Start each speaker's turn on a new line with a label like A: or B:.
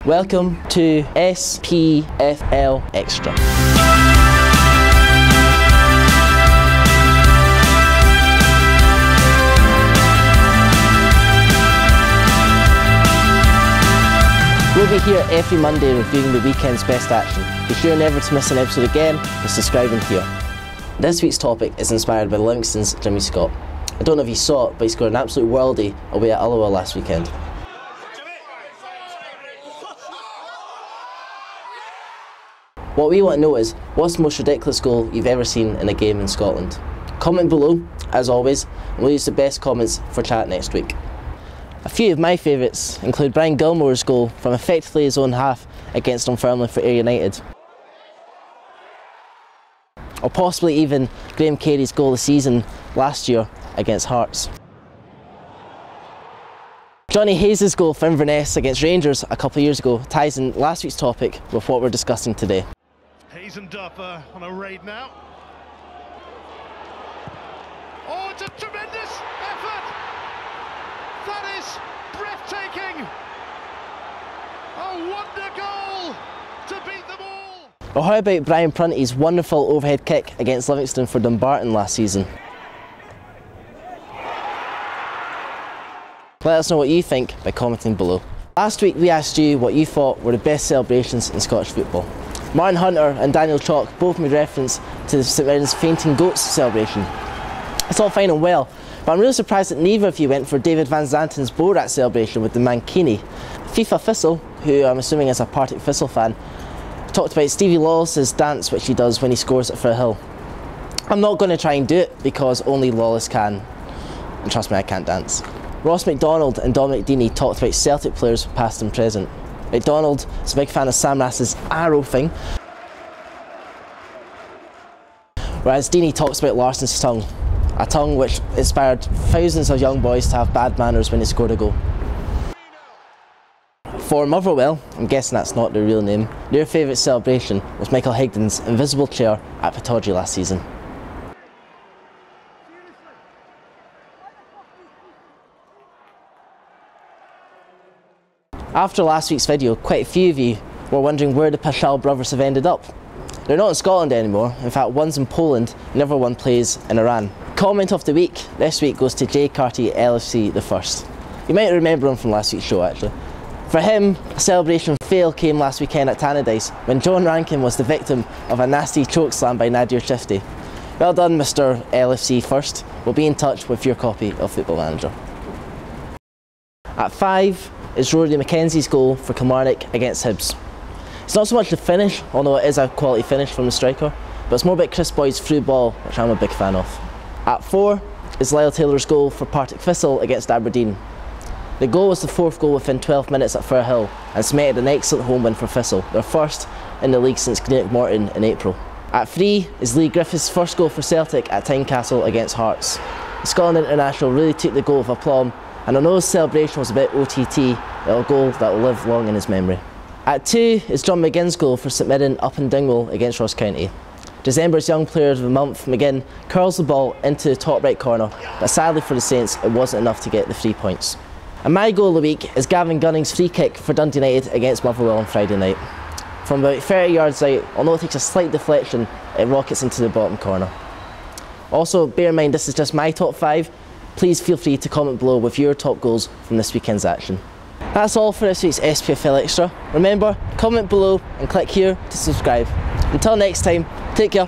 A: Welcome to SPFL Extra. We'll be here every Monday reviewing the weekend's best action. Be sure never to miss an episode again by subscribing here. This week's topic is inspired by Livingston's Jimmy Scott. I don't know if you saw it, but he scored an absolute worldie away at Ullawa last weekend. What we want to know is, what's the most ridiculous goal you've ever seen in a game in Scotland? Comment below, as always, and we'll use the best comments for chat next week. A few of my favourites include Brian Gilmour's goal from effectively his own half against Dunfermline for Ayr United. Or possibly even Graham Carey's goal of the season last year against Hearts. Jonny Hayes' goal for Inverness against Rangers a couple of years ago ties in last week's topic with what we're discussing today.
B: Hayes and Duff on a raid now. Oh, it's a tremendous effort! That is breathtaking! A wonder goal to beat them all!
A: Or how about Bryan Prunty's wonderful overhead kick against Livingston for Dumbarton last season? Let us know what you think by commenting below. Last week we asked you what you thought were the best celebrations in Scottish football. Martin Hunter and Daniel Chalk both made reference to the St Mirren's Fainting Goats celebration. It's all fine and well, but I'm really surprised that neither of you went for David Van Zanten's Borat celebration with the Mankini. FIFA Thistle, who I'm assuming is a Partick Thistle fan, talked about Stevie Lawless's dance which he does when he scores it for a hill. I'm not going to try and do it because only Lawless can, and trust me, I can't dance. Ross MacDonald and Dominic Deeney talked about Celtic players past and present. MacDonald is a big fan of Samaras' arrow thing, whereas Deeney talks about Larsson's tongue, a tongue which inspired thousands of young boys to have bad manners when they scored a goal. For Motherwell, I'm guessing that's not their real name, their favourite celebration was Michael Higden's invisible chair at Pittodrie last season. After last week's video, quite a few of you were wondering where the Paixao brothers have ended up. They're not in Scotland anymore, in fact one's in Poland and the other one plays in Iran. Comment of the week this week goes to J Carty LFC the First. You might remember him from last week's show actually. For him, a celebration fail came last weekend at Tannadice when Jon Rankin was the victim of a nasty chokeslam by Nadir Ciftci. Well done Mr LFC First, we'll be in touch with your copy of Football Manager. At 5 is Rory Mackenzie's goal for Kilmarnock against Hibs. It's not so much the finish, although it is a quality finish from the striker, but it's more about Chris Boyd's through ball, which I'm a big fan of. At 4 is Lyle Taylor's goal for Partick Thistle against Aberdeen. The goal was the 4th goal within 12 minutes at Firhill and cemented an excellent home win for Thistle, their first in the league since Greenock Morton in April. At 3 is Lee Griffiths' first goal for Celtic at Tynecastle against Hearts. The Scotland international really took the goal with aplomb, and although his celebration was a bit OTT, it'll a goal that will live long in his memory. At 2 is John McGinn's goal for St Mirren up in Dingwall against Ross County. December's Young Player of the Month, McGinn curls the ball into the top right corner, but sadly for the Saints it wasn't enough to get the 3 points. And my goal of the week is Gavin Gunning's free kick for Dundee United against Motherwell on Friday night. From about 30 yards out, although it takes a slight deflection, it rockets into the bottom corner. Also, bear in mind this is just my top 5. Please feel free to comment below with your top goals from this weekend's action. That's all for this week's SPFL Extra. Remember, comment below and click here to subscribe. Until next time, take care.